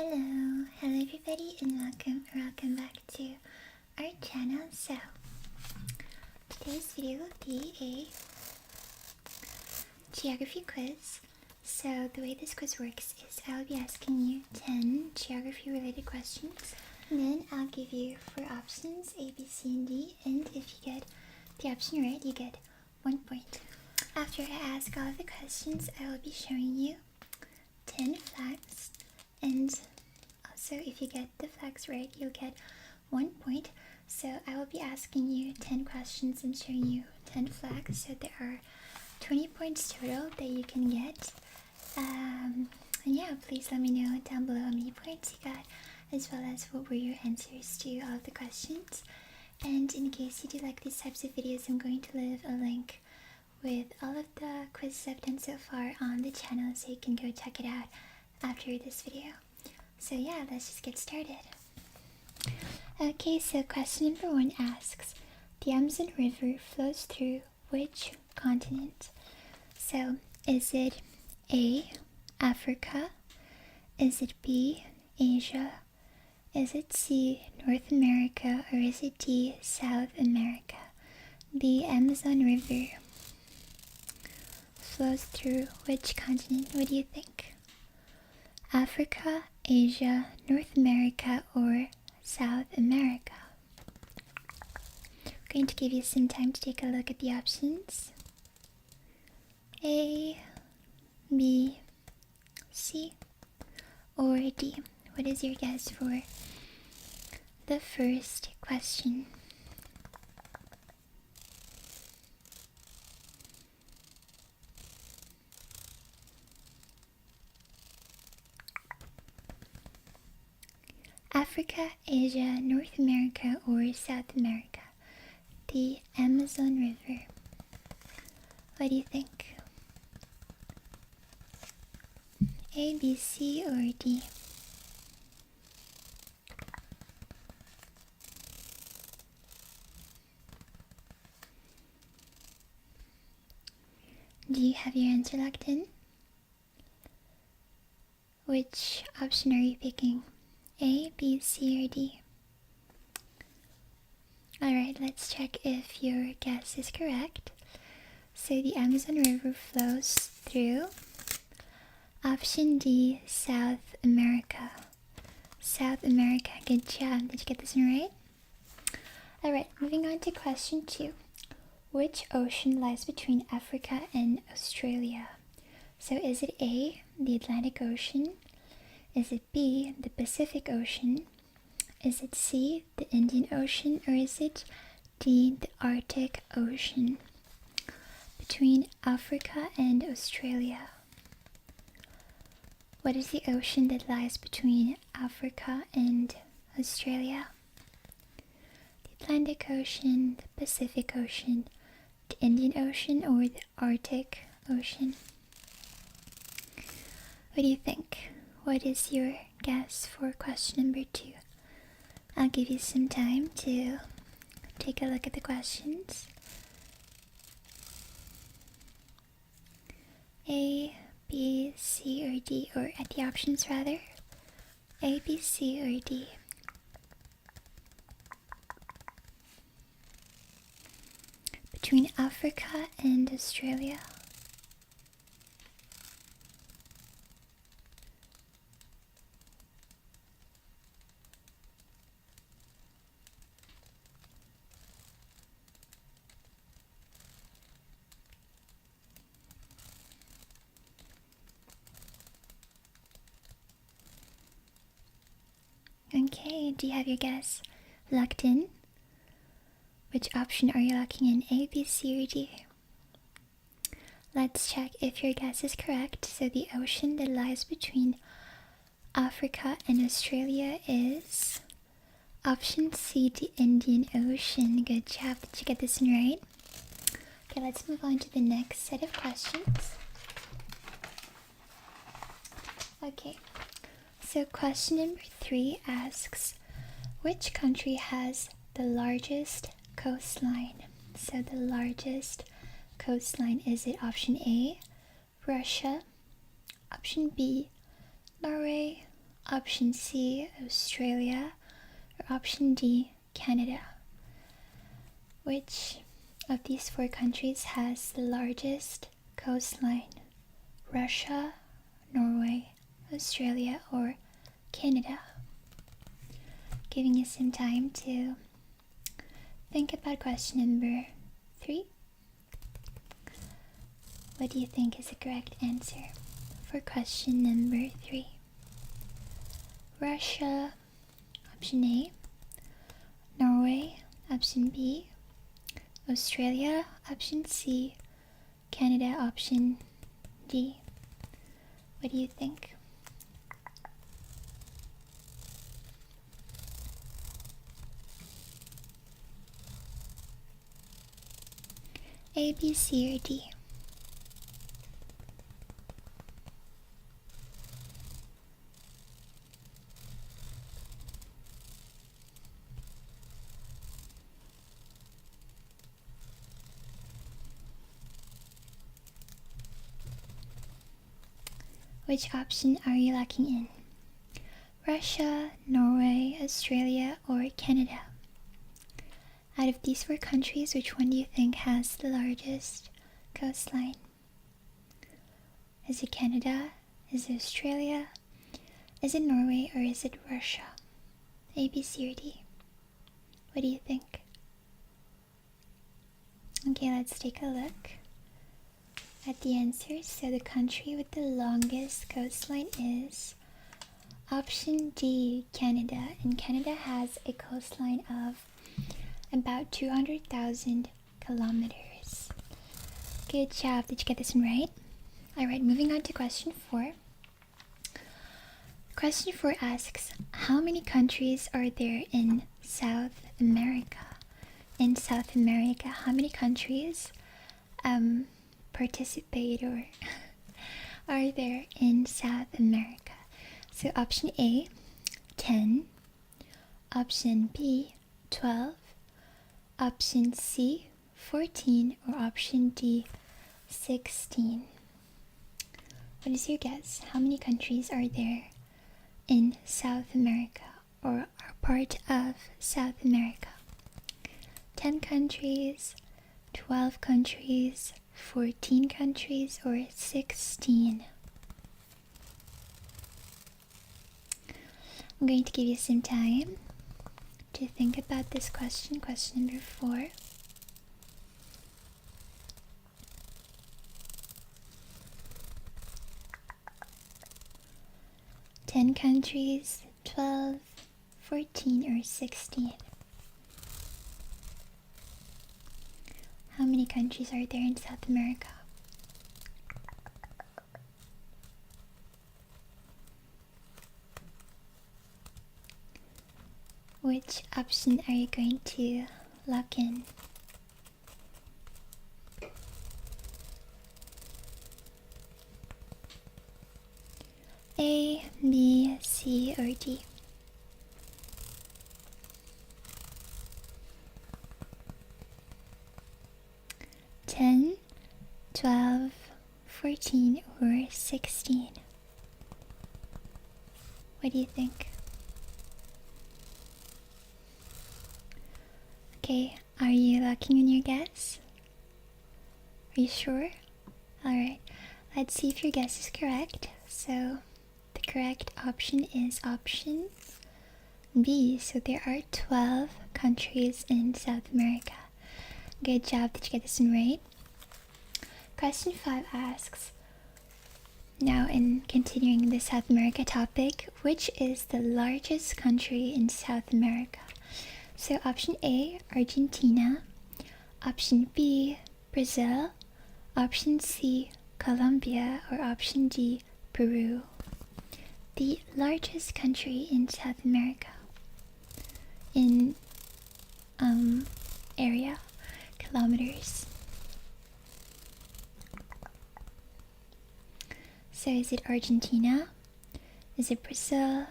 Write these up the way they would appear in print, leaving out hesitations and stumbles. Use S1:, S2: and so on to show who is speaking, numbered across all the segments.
S1: Hello everybody, and welcome back to our channel. So today's video will be a geography quiz. So the way this quiz works is I'll be asking you 10 geography related questions, and then I'll give you 4 options, A, B, C, and D, and if you get the option right, you get 1 point. After I ask all of the questions, I will be showing you 10 flags, and also if you get the flags right, you'll get 1 point. So I will be asking you 10 questions and showing you 10 flags, so there are 20 points total that you can get. And yeah, please let me know down below how many points you got, as well as what were your answers to all of the questions. And in case you do like these types of videos, I'm going to leave a link with all of the quizzes I've done so far on the channel, so you can go check it out after this video. So yeah, let's just get started. Okay, so question number 1 asks, the Amazon River flows through which continent? So is it A, Africa? Is it B, Asia? Is it C, North America? Or is it D, South America? The Amazon River flows through which continent? What do you think? Africa, Asia, North America, or South America? I'm going to give you some time to take a look at the options. A, B, C, or D. What is your guess for the first question? Africa, Asia, North America, or South America? The Amazon River. What do you think? A, B, C, or D? Do you have your answer locked in? Which option are you picking? A, B, C, or D? Alright, let's check if your guess is correct. So the Amazon River flows through option D, South America. South America, good job. Did you get this one right? Alright, moving on to question 2. Which ocean lies between Africa and Australia? So is it A, the Atlantic Ocean? Is it B, the Pacific Ocean? Is it C, the Indian Ocean? Or is it D, the Arctic Ocean? Between Africa and Australia, what is the ocean that lies between Africa and Australia? The Atlantic Ocean, the Pacific Ocean, the Indian Ocean, or the Arctic Ocean? What do you think? What is your guess for question number 2? I'll give you some time to take a look at the questions. A, B, C, or D, or at the options rather. A, B, C, or D? Between Africa and Australia. Okay, do you have your guess locked in? Which option are you locking in, A, B, C, or D? Let's check if your guess is correct. So the ocean that lies between Africa and Australia is option C, the Indian Ocean. Good job. Did you get this one right? Okay, let's move on to the next set of questions. Okay. So question number 3 asks, which country has the largest coastline? So the largest coastline, is it option A, Russia, option B, Norway, option C, Australia, or option D, Canada? Which of these four countries has the largest coastline? Russia, Norway, Australia, or Canada? Giving you some time to think about question number 3. What do you think is the correct answer for question number 3? Russia, option A, Norway, option B, Australia, option C, Canada, option D. What do you think? A, B, C, or D? Which option are you locking in? Russia, Norway, Australia, or Canada? Out of these four countries, which one do you think has the largest coastline? Is it Canada? Is it Australia? Is it Norway? Or is it Russia? A, B, C, or D? What do you think? Okay, let's take a look at the answers. So the country with the longest coastline is option D, Canada. And Canada has a coastline of about 200,000 kilometers. Good job. Did you get this one right? Alright, moving on to question 4. Question 4 asks, how many countries are there in South America? In South America, how many countries participate or are there in South America? So option A, 10, option B, 12, option C, 14, or option D, 16. What is your guess? How many countries are there in South America or are part of South America? 10 countries, 12 countries, 14 countries, or 16? I'm going to give you some time to think about this question, question number 4. Ten countries, 12, 14, or 16? How many countries are there in South America? Which option are you going to lock in? A, B, C, or D? Ten, 12, 14, or 16? What do you think? Okay, are you locking in your guess? Are you sure? Alright, let's see if your guess is correct. So, the correct option is option B. So there are 12 countries in South America. Good job, did you get this one right? Question 5 asks, now in continuing the South America topic, which is the largest country in South America? So option A, Argentina, option B, Brazil, option C, Colombia, or option D, Peru? The largest country in South America in area, kilometers. So is it Argentina? Is it Brazil?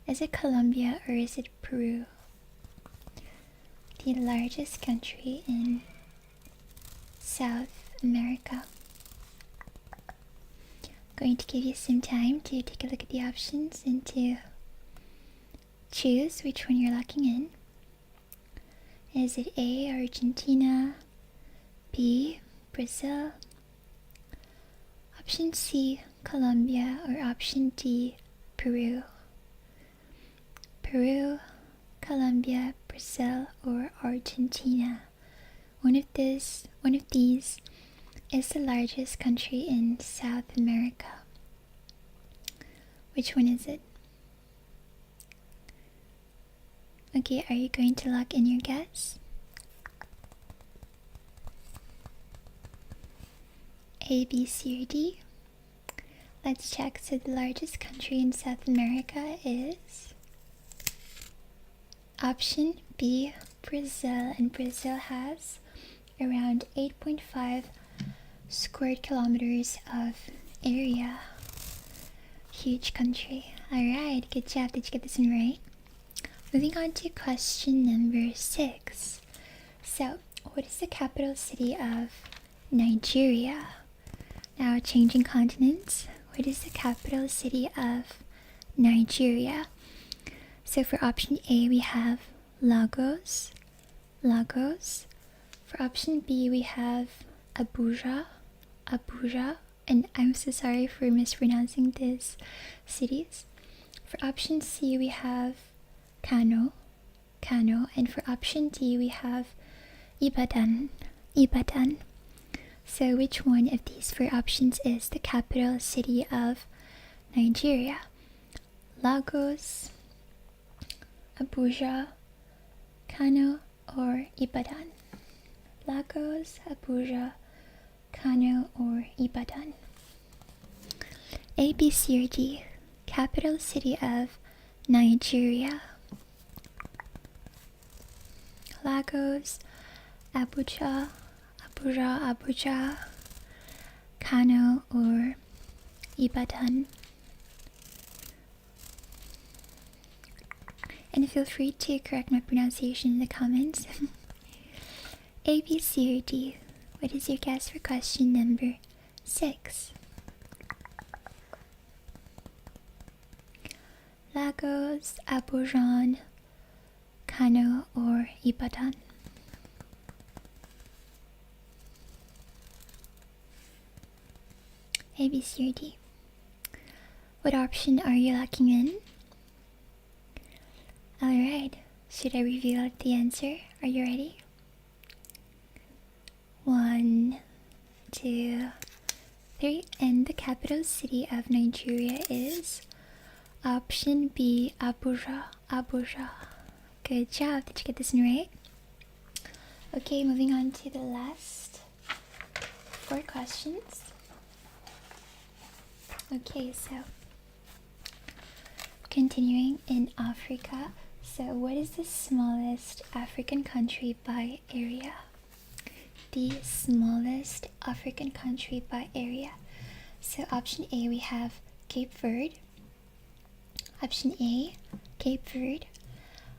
S1: Is it Colombia? Or is it Peru? The largest country in South America. I'm going to give you some time to take a look at the options and to Choose which one you're locking in. Is it A, Argentina, B, Brazil, option C, Colombia, or option D, Peru? Peru, Colombia, Brazil, or Argentina? One of these is the largest country in South America. Which one is it? Okay, are you going to lock in your guess? A, B, C, or D? Let's check. So the largest country in South America is option B, Brazil, and Brazil has around 8.5 square kilometers of area. Huge country. Alright, good job. Did you get this one right? Moving on to question number 6. So, what is the capital city of Nigeria? Now, changing continents. What is the capital city of Nigeria? So, for option A, we have Lagos. For option B, we have Abuja. And I'm so sorry for mispronouncing these cities. For option C, we have Kano. And for option D, we have Ibadan. So which one of these 4 options is the capital city of Nigeria? Lagos, Abuja, Kano, or Ibadan? Lagos, Abuja, Kano, or Ibadan? A, B, C, or D? Capital city of Nigeria. Lagos, Abuja, Kano, or Ibadan? And feel free to correct my pronunciation in the comments. A, B, C, or D? What is your guess for question number 6? Lagos, Abuja, Kano, or Ibadan? A, B, C, or D? What option are you locking in? Alright, should I reveal the answer? Are you ready? 1, 2, 3, and the capital city of Nigeria is option B, Abuja. Good job. Did you get this one right? Okay, moving on to the last 4 questions. Okay, so continuing in Africa. So what is the smallest African country by area? The smallest African country by area. So option A, we have Cape Verde. Option A, Cape Verde.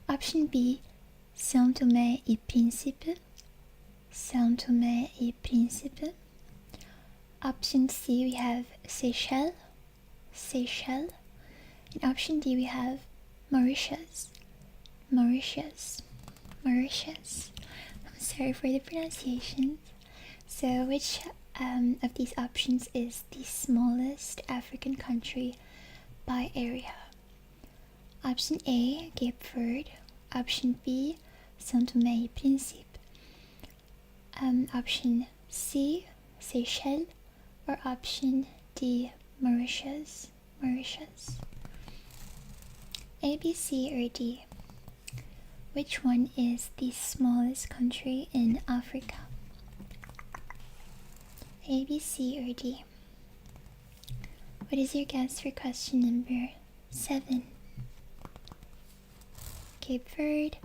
S1: Option B, São Tomé e Príncipe. Option C, we have Seychelles. And option D, we have Mauritius. I'm sorry for the pronunciation. So which of these options is the smallest African country by area? Option A, Cape Verde. Option B, São Tomé e Príncipe. Option C, Seychelles. Or option D, Mauritius. A, B, C, or D? Which one is the smallest country in Africa? A, B, C, or D? What is your guess for question number 7? Cape Verde,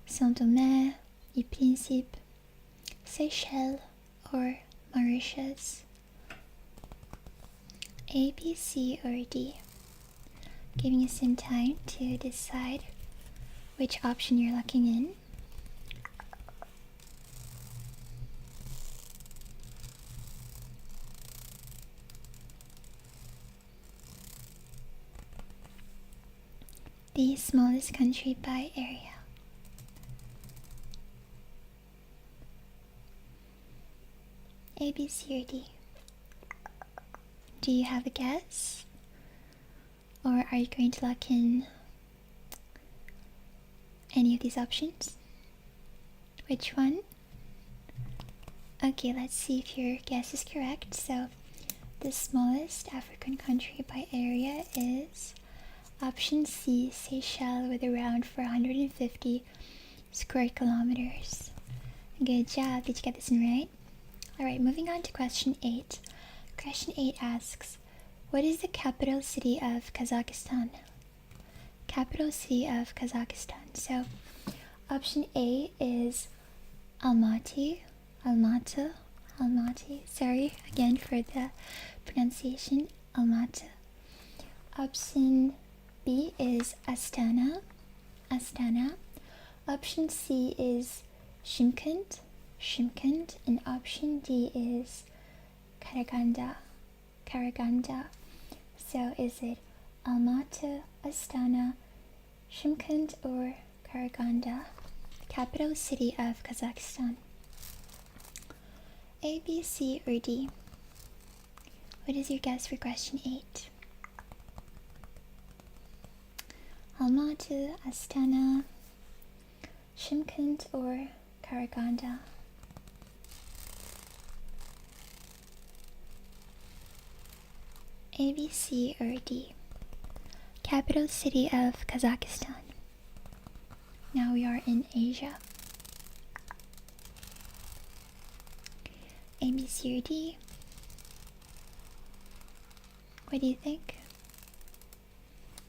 S1: São Tomé e Príncipe, Seychelles, or Mauritius? A, B, C, or D? Giving you some time to decide which option you're locking in. the smallest country by area? A, B, C, or D? Do you have a guess? Or are you going to lock in any of these options? Which one? Okay, let's see if your guess is correct. So, the smallest African country by area is option C, Seychelles, with around 450 square kilometers. Good job, did you get this one right? Alright, moving on to question 8. Question 8 asks, what is the capital city of Kazakhstan? Capital city of Kazakhstan. So, option A is Almaty. Almaty. Sorry again for the pronunciation. Almaty. Option B is Astana. Option C is Shymkent. And option D is Karaganda. So is it Almaty, Astana, Shymkent, or Karaganda? Capital city of Kazakhstan. A, B, C, or D? What is your guess for question 8? Almaty, Astana, Shymkent, or Karaganda? A, B, C, or D? Capital city of Kazakhstan. Now we are in Asia. A, B, C, or D? What do you think?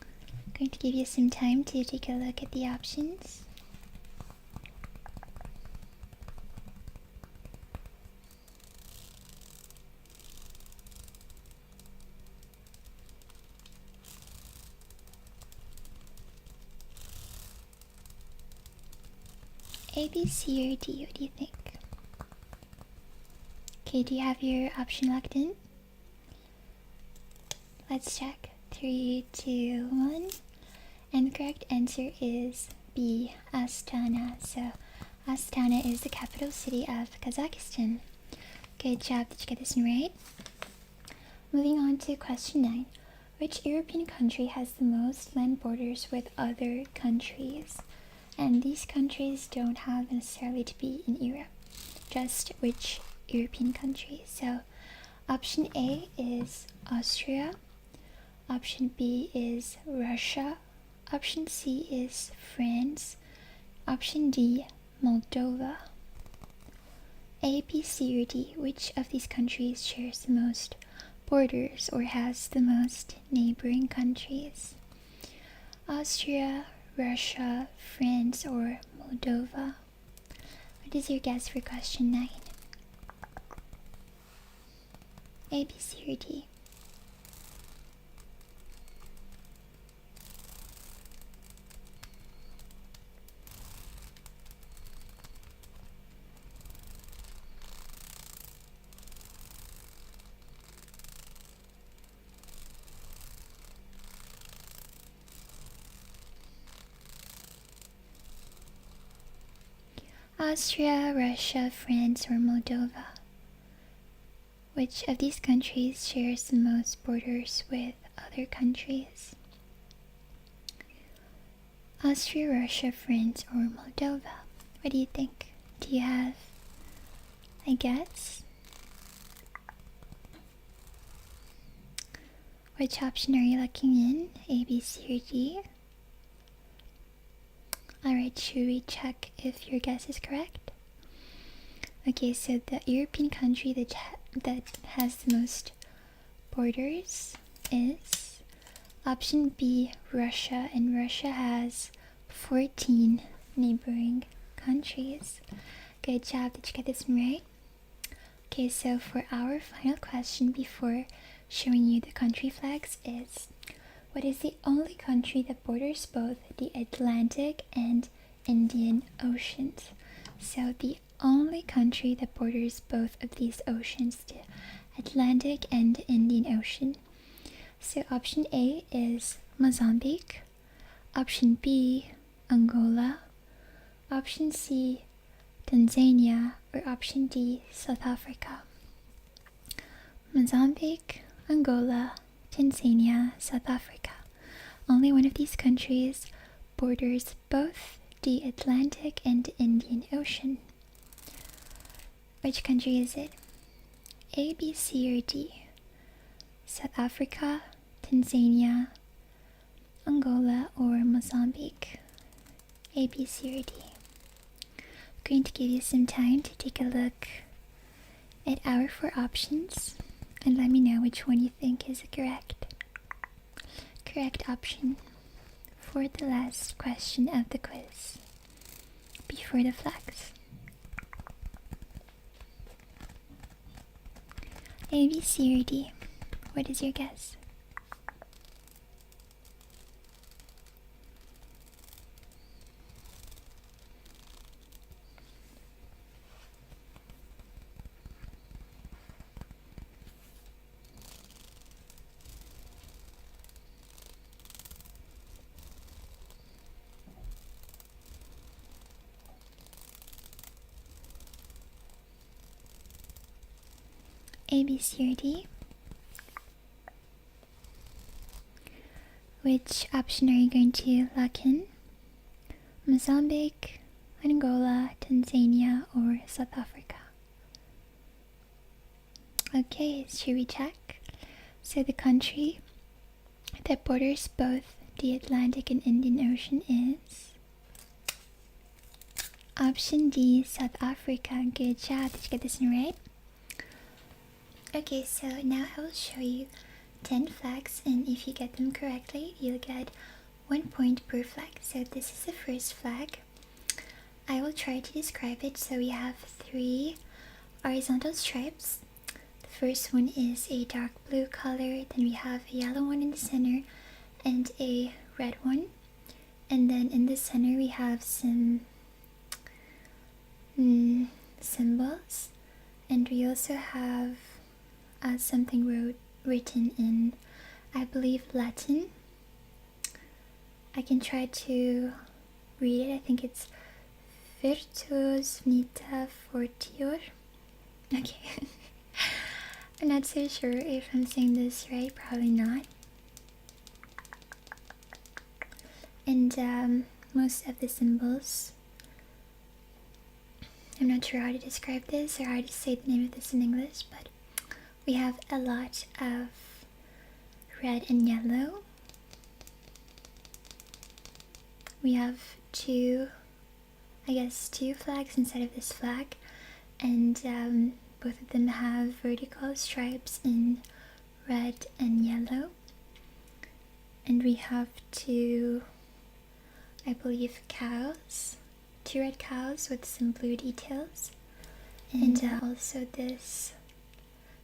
S1: I'm going to give you some time to take a look at the options. A, B, C, or D? What do you think? Okay, do you have your option locked in? Let's check. 3, 2, 1. And the correct answer is B, Astana. So, Astana is the capital city of Kazakhstan. Good job, did you get this one right? Moving on to question 9. Which European country has the most land borders with other countries? And these countries don't have necessarily to be in Europe, just which European country. So option A is Austria, option B is Russia, option C is France, option D, Moldova. A, B, C, or D, which of these countries shares the most borders or has the most neighboring countries? Austria, Russia, France, or Moldova? What is your guess for question 9? A, B, C, or D? Austria, Russia, France, or Moldova? Which of these countries shares the most borders with other countries? Austria, Russia, France, or Moldova? What do you think? Do you have a guess? Which option are you looking in? A, B, C, or D? Alright, should we check if your guess is correct? Okay, so the European country that has the most borders is option B, Russia, and Russia has 14 neighboring countries. Good job, did you get this one right? Okay, so for our final question before showing you the country flags is, what is the only country that borders both the Atlantic and Indian Oceans? So the only country that borders both of these oceans, the Atlantic and Indian Ocean. So option A is Mozambique, Option B, Angola. Option C, Tanzania. Or option D, South Africa. Mozambique, Angola, Tanzania, South Africa. Only one of these countries borders both the Atlantic and Indian Ocean. Which country is it? A, B, C, or D? South Africa, Tanzania, Angola, or Mozambique? A, B, C, or D? I'm going to give you some time to take a look at our 4 options and let me know which one you think is the correct option for the last question of the quiz before the flags. A, B, C, or D? What is your guess? A, B, C, or D? Which option are you going to lock in? Mozambique, Angola, Tanzania, or South Africa? Okay, should we check? So the country that borders both the Atlantic and Indian Ocean is option D, South Africa. Good job. Did you get this one right? Okay, so now I will show you 10 flags, and if you get them correctly, you'll get 1 point per flag. So this is the first flag. I will try to describe it. So we have 3 horizontal stripes. The first one is a dark blue color, then we have a yellow one in the center and a red one, and then in the center we have some symbols, and we also have something written in, I believe, Latin. I can try to read it. I think it's Virtus Vita Fortior. Okay. I'm not so sure if I'm saying this right, probably not. And most of the symbols, I'm not sure how to describe this or how to say the name of this in English, but we have a lot of red and yellow. We have 2 flags instead of this flag, and both of them have vertical stripes in red and yellow. And we have 2, I believe, cows, 2 red cows with some blue details, and also this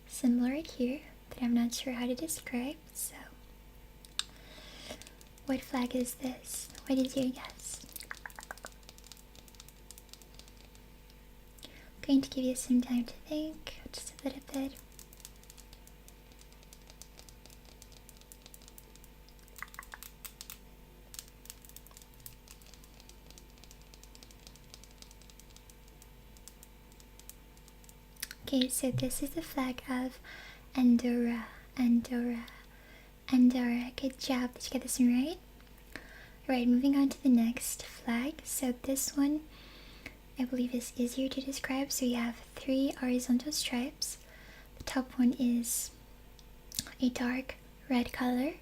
S1: symbol right here that I'm not sure how to describe. So what flag is this? What is your guess? I'm going to give you some time to think, just a little bit. Okay, so this is the flag of Andorra. Good job. Did you get this one right? Alright, moving on to the next flag. So this one, I believe, is easier to describe. So you have 3 horizontal stripes. The top one is a dark red color.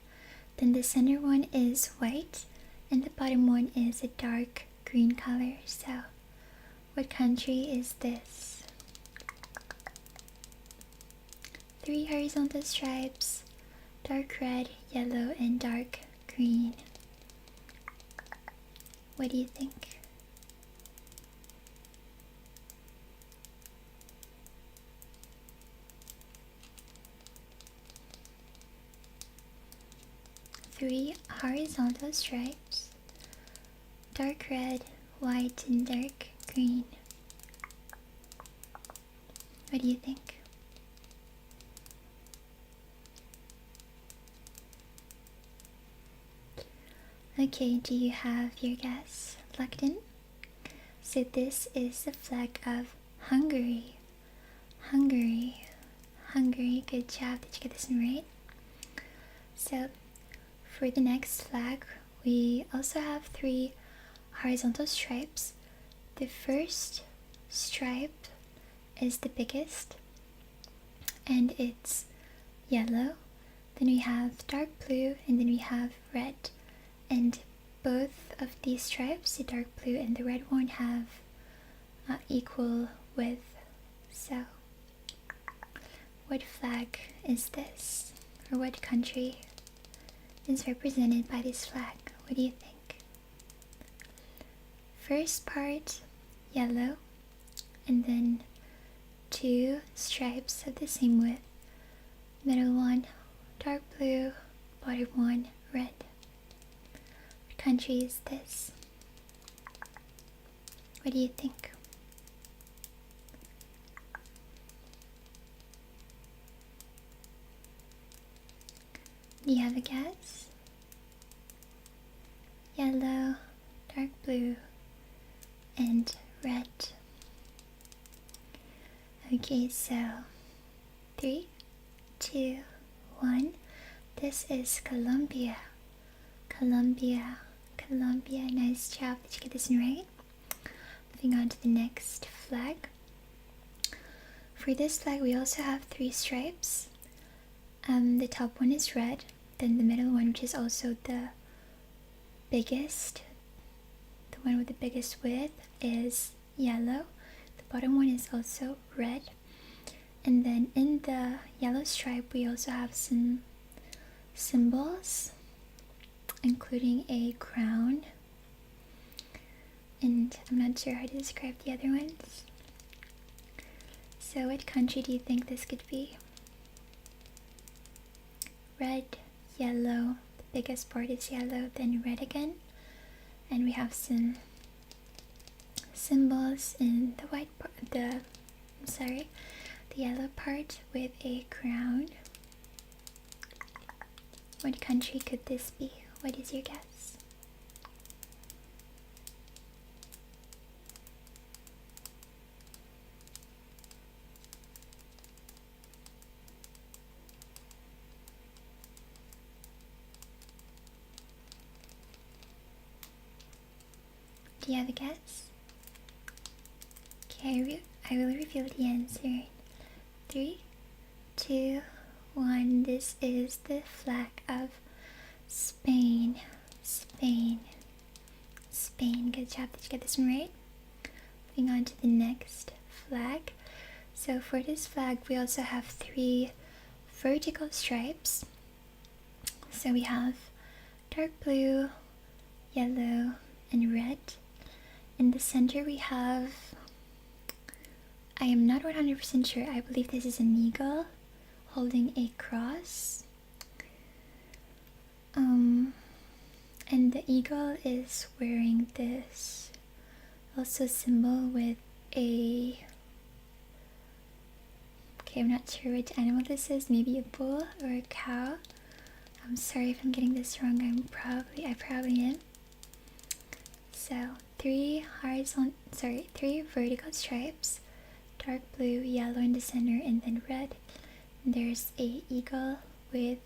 S1: Then the center one is white. And the bottom one is a dark green color. So what country is this? 3 horizontal stripes, dark red, yellow, and dark green. What do you think? Three horizontal stripes, dark red, white, and dark green. What do you think? Okay, do you have your guess locked in? So this is the flag of Hungary. Hungary. Hungary. Good job. Did you get this one right? So for the next flag, we also have 3 horizontal stripes. The first stripe is the biggest and it's yellow. Then we have dark blue and then we have red. And both of these stripes, the dark blue and the red one, have equal width. So what flag is this? Or what country is represented by this flag? What do you think? First part, yellow, and then 2 stripes of the same width. Middle one, dark blue, bottom one, red. What country is this? What do you think? Do you have a guess? Yellow, dark blue, and red. Okay, so 3, 2, 1. This is Colombia. Colombia. Colombia. Nice job. Did you get this one right? Moving on to the next flag. For this flag, we also have 3 stripes. The top one is red, then the middle one, which is also the biggest, the one with the biggest width, is yellow. The bottom one is also red. And then in the yellow stripe, we also have some symbols, including a crown. And I'm not sure how to describe the other ones. So what country do you think this could be? Red, yellow, the biggest part is yellow, then red again. And we have some symbols in the white part, the yellow part with a crown. What country could this be? What is your guess? Do you have a guess? Okay, I will reveal the answer. 3, 2, 1. This is the flag of Spain. Spain. Spain. Good job. Did you get this one right? Moving on to the next flag. So for this flag, we also have 3 vertical stripes. So we have dark blue, yellow, and red. In the center we have, I am not 100% sure, I believe this is an eagle holding a cross. And the eagle is wearing this also symbol with a, okay, I'm not sure which animal this is, maybe a bull or a cow. I'm sorry if I'm getting this wrong, I probably am. So 3 vertical stripes, dark blue, yellow in the center, and then red. And there's a eagle with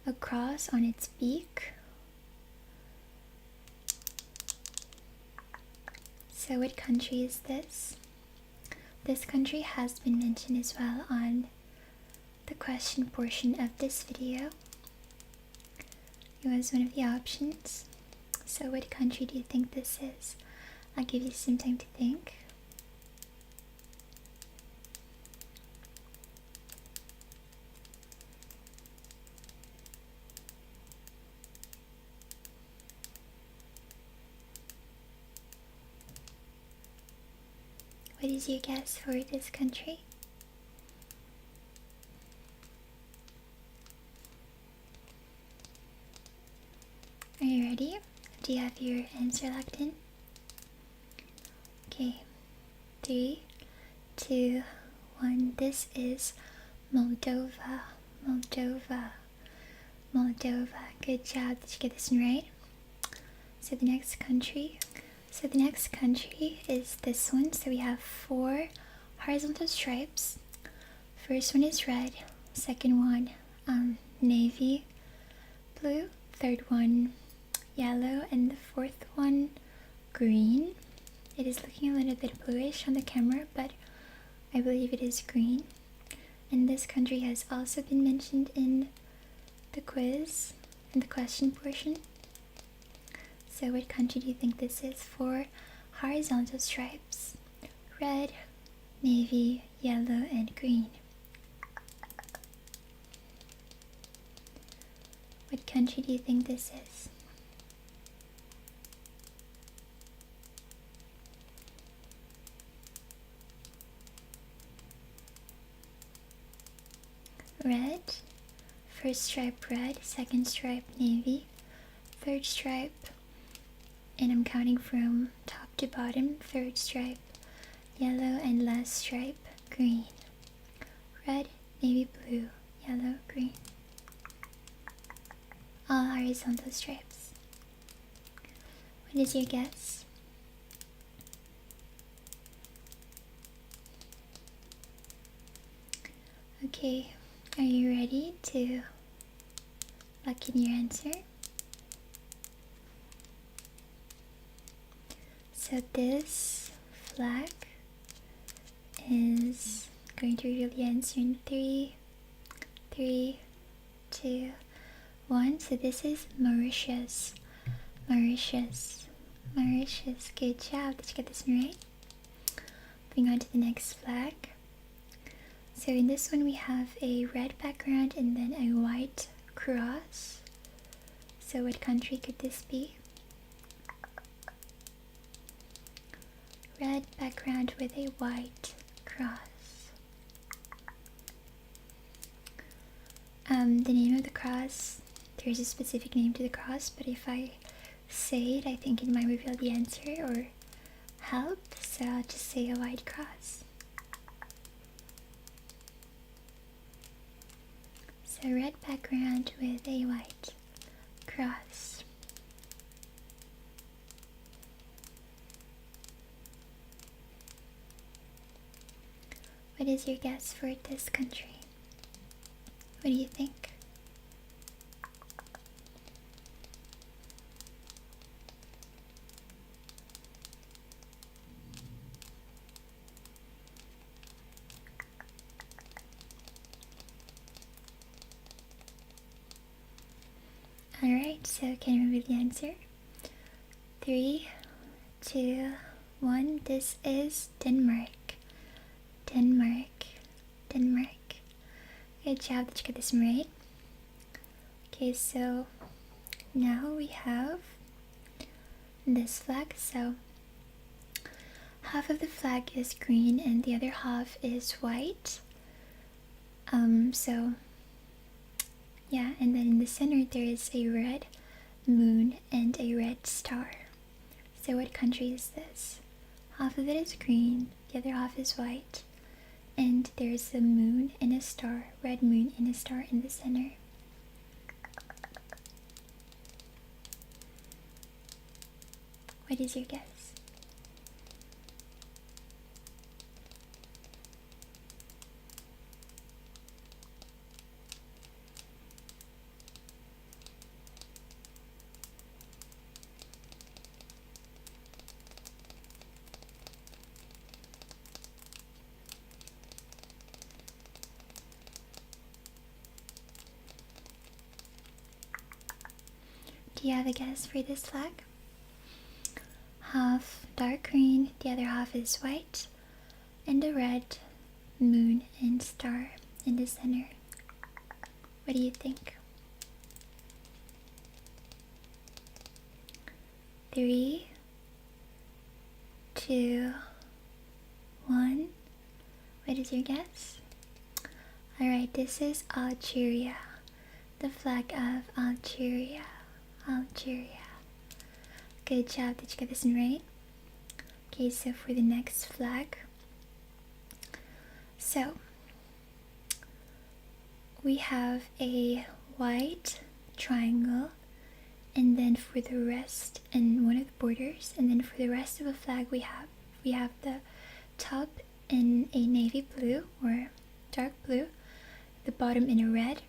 S1: a cross on its beak. So what country is this? This country has been mentioned as well on the question portion of this video. It was one of the options. So what country do you think this is? I'll give you some time to think. What is your guess for this country? Are you ready? Do you have your answer locked in? Okay, 3, 2, 1. This is Moldova. Moldova. Moldova. Good job. Did you get this one right? So the next country is this one. So we have 4 horizontal stripes. First one is red, second one navy blue, third one yellow, and the fourth one green. It is looking a little bit bluish on the camera, but I believe it is green. And this country has also been mentioned in the quiz, in the question portion. So what country do you think this is? 4 horizontal stripes. Red, navy, yellow, and green. What country do you think this is? Red, first stripe red, second stripe navy, third stripe, and I'm counting from top to bottom, third stripe yellow, and last stripe green. Red, navy blue, yellow, green. All horizontal stripes. What is your guess? Okay, are you ready to lock in your answer? So this flag is going to reveal the answer in 3, 2, 1. So this is Mauritius. Mauritius. Mauritius. Good job. Did you get this one right? Moving on to the next flag. So in this one we have a red background and then a white cross. So what country could this be? Red background with a white cross. The name of the cross, there's a specific name to the cross, but if I say it, I think it might reveal the answer or help, so I'll just say a white cross. So red background with a white cross. What is your guess for this country? What do you think? Alright, so can you reveal the answer? 3, 2, 1. This is Denmark. Denmark. Denmark. Good job. Did you get this right? Okay, so now we have this flag. So half of the flag is green and the other half is white. So yeah, and then in the center there is a red moon and a red star. So what country is this? Half of it is green, the other half is white, and there's a moon and a star, red moon and a star in the center. What is your guess? Do you have a guess for this flag? Half dark green, the other half is white, and a red moon and star in the center. What do you think? 3, 2, 1. What is your guess? Alright, this is Algeria. The flag of Algeria. Algeria. Good job. Did you get this one right? Okay, so for the next flag. So we have a white triangle, and then for the rest, and one of the borders, and then for the rest of the flag we have the top in a navy blue or dark blue, the bottom in a red,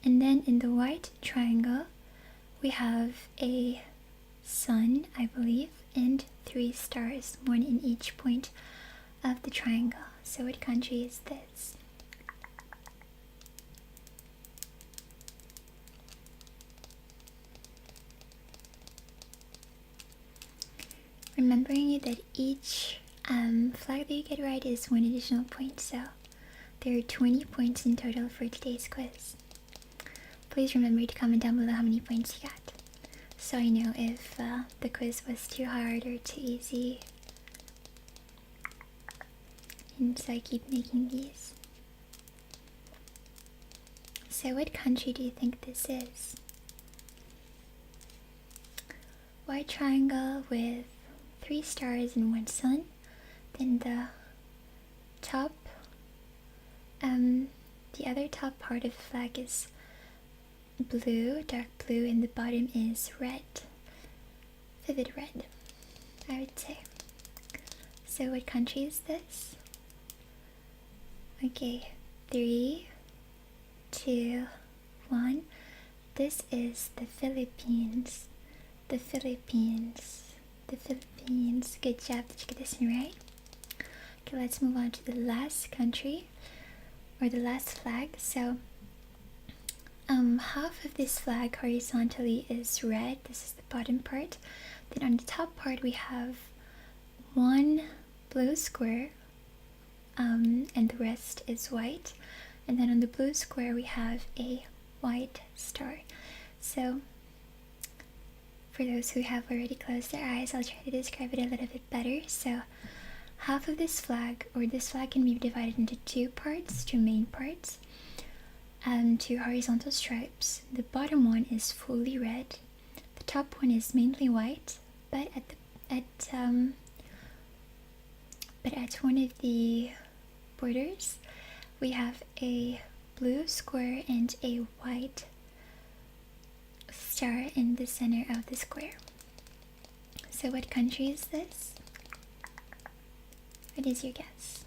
S1: and then in the white triangle we have a sun, I believe, and 3 stars, one in each point of the triangle. So what country is this? Remembering that each flag that you get right is 1 additional point, so there are 20 points in total for today's quiz. Please remember to comment down below how many points you got, so I know if the quiz was too hard or too easy. And so I keep making these. So what country do you think this is? White triangle with 3 stars and 1 sun. Then the top, the other top part of the flag is blue, dark blue, and the bottom is red, vivid red, I would say. So what country is this? Okay, 3, 2, 1. This is the Philippines. The Philippines. The Philippines. Good job. Did you get this one right? Okay, let's move on to the last country, or the last flag. So half of this flag horizontally is red. This is the bottom part. Then on the top part we have 1 blue square, and the rest is white. And then on the blue square we have a white star. So for those who have already closed their eyes, I'll try to describe it a little bit better. So half of this flag, or this flag, can be divided into 2 parts, 2 main parts, 2 horizontal stripes. The bottom one is fully red. The top one is mainly white, but at one of the borders we have a blue square and a white star in the center of the square. So what country is this? What is your guess?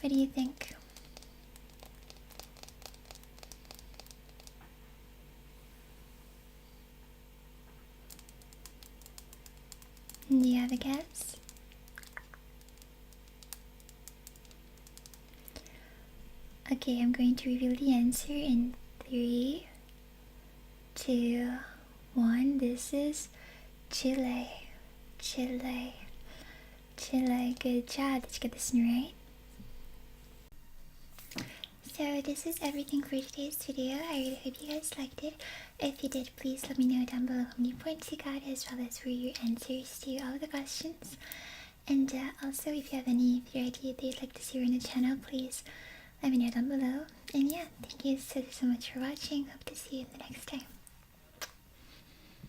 S1: What do you think? Do you have a guess? Okay, I'm going to reveal the answer in 3, 2, 1. This is Chile. Chile. Chile. Good job. Did you get this one right? So this is everything for today's video. I really hope you guys liked it. If you did, please let me know down below how many points you got, as well as for your answers to all the questions. And also, if you have any video idea that you'd like to see on the channel, please let me know down below. And yeah, thank you so much for watching. Hope to see you in the next time.